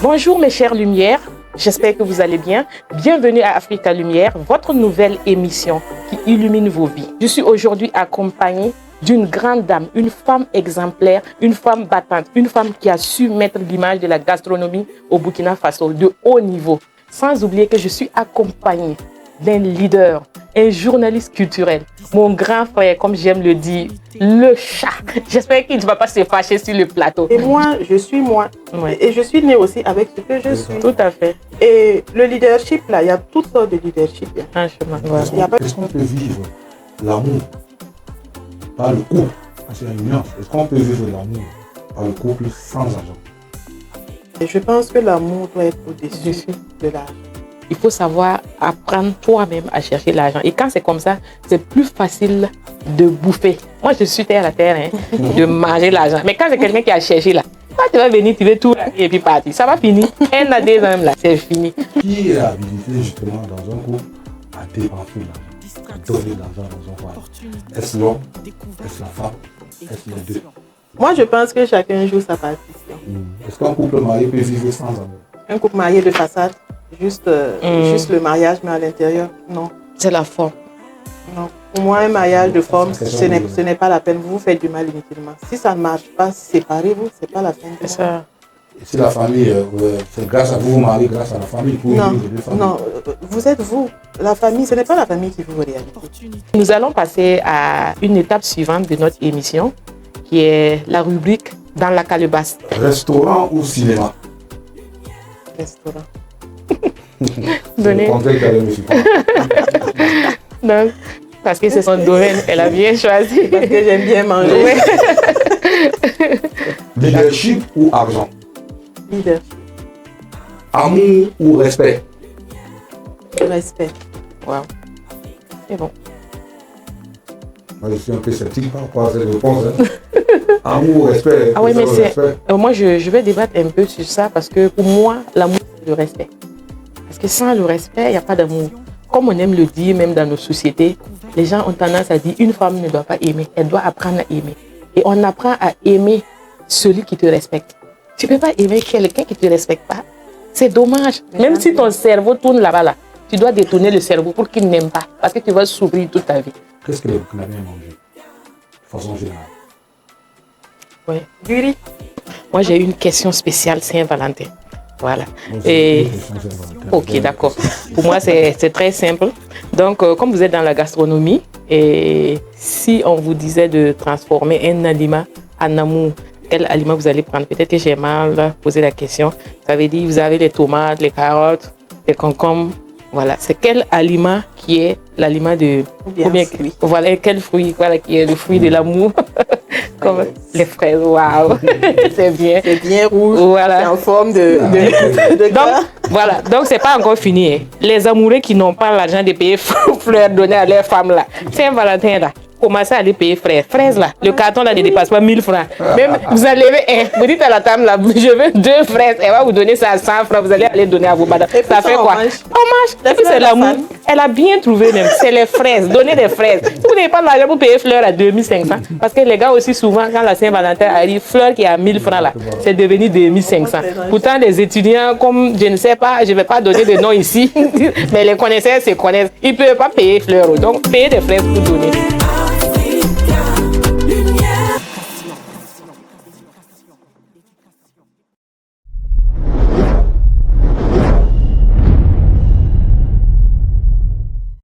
Bonjour mes chères lumières, j'espère que vous allez bien. Bienvenue à Africa Lumière, votre nouvelle émission qui illumine vos vies. Je suis aujourd'hui accompagnée d'une grande dame, une femme exemplaire, une femme battante, une femme qui a su mettre l'image de la gastronomie au Burkina Faso de haut niveau. Sans oublier que je suis accompagnée d'un leader, un journaliste culturel, mon grand frère, comme j'aime le dire, le chat. J'espère qu'il ne va pas se fâcher sur le plateau. Et moi, je suis moi. Ouais. Et je suis née aussi avec ce que je suis. Tout à fait. Et le leadership, là, il y a toutes sortes de leadership. Franchement. Est-ce qu'on peut vivre l'amour par le couple? C'est une nuance. Est-ce qu'on peut vivre l'amour par le couple sans argent? Et je pense que l'amour doit être au-dessus de l'argent. Il faut savoir apprendre toi-même à chercher l'argent. Et quand c'est comme ça, c'est plus facile de bouffer. Moi, je suis terre à terre, de manger l'argent. Mais quand c'est quelqu'un qui a cherché là, quand tu vas venir, tu veux tout et puis partir. Ça va finir. Un à deux même là, c'est fini. Qui est habilité justement dans un couple à dépenser l'argent, à donner de l'argent dans un foyer? Est-ce l'homme? Est-ce la femme? Est-ce les deux? Moi, je pense que chacun joue sa partition. Est-ce qu'un couple marié peut vivre sans amour? Un couple marié de façade, juste le mariage, mais à l'intérieur, non. C'est la forme. Non. Pour moi, un mariage de forme, ce n'est pas la peine. Vous vous faites du mal inutilement. Si ça ne marche pas, séparez-vous, ce n'est pas la peine. C'est ça. Et si la famille, c'est grâce à vous, vous mariez grâce à la famille pour vivre les deux familles. Non, vous êtes vous. La famille, ce n'est pas la famille qui vous réalise. Nous allons passer à une étape suivante de notre émission, qui est la rubrique Dans la calebasse. Restaurant ou cinéma? Restaurant. Donnez. Donc, parce que c'est son domaine, elle a bien choisi. Parce que j'aime bien manger. Ouais. Leadership ou argent? Leadership. Amour ou respect? Respect. Wow. C'est bon. Moi, je suis un peu sceptique par rapport à cette réponse. Amour ou respect? Ah oui, mais c'est... moi, je vais débattre un peu sur ça parce que pour moi, l'amour, c'est le respect. Parce que sans le respect, il n'y a pas d'amour. Comme on aime le dire, même dans nos sociétés, les gens ont tendance à dire une femme ne doit pas aimer, elle doit apprendre à aimer. Et on apprend à aimer celui qui te respecte. Tu ne peux pas aimer quelqu'un qui ne te respecte pas. C'est dommage. Même si ton cerveau tourne là-bas, là, tu dois détourner le cerveau pour qu'il n'aime pas. Parce que tu vas souffrir toute ta vie. Qu'est-ce que les Burkinabés mangent de façon générale? Oui. Du riz. Moi, j'ai une question spéciale Saint-Valentin. Voilà. Et... Ok, d'accord. Pour moi, c'est très simple. Donc, comme vous êtes dans la gastronomie, et si on vous disait de transformer un aliment en amour, quel aliment vous allez prendre? Peut-être que j'ai mal posé la question. Ça veut dire, vous avez les tomates, les carottes, les concombres. Voilà. C'est quel aliment qui est l'aliment de... Ou bien fruit. Voilà, quel fruit, voilà, qui est le fruit de l'amour. Comme les fraises, waouh, c'est bien. C'est bien rouge, voilà. C'est en forme de donc, voilà, donc c'est pas encore fini. Hein. Les amoureux qui n'ont pas l'argent de payer fleurs données à leurs femmes là, Saint-Valentin là, commencez à aller payer fraises là. Le carton là ne dépasse pas 1000 francs. Même vous allez vous dites à la table là, je veux 2 fraises, elle va vous donner ça à 100 francs, vous allez aller donner à vos madames. Ça fait quoi? On mange. Et puis c'est l'amour. Elle a bien trouvé même, c'est les fraises, donnez des fraises. Si vous n'avez pas l'argent pour payer fleurs à 2500, parce que les gars aussi souvent quand la Saint-Valentin arrive, fleurs qui est à 1000 francs là, c'est devenu 2500. Pourtant les étudiants comme je ne sais pas, je ne vais pas donner de nom ici, mais les connaisseurs se connaissent, ils ne peuvent pas payer fleurs, donc payez des fraises pour donner.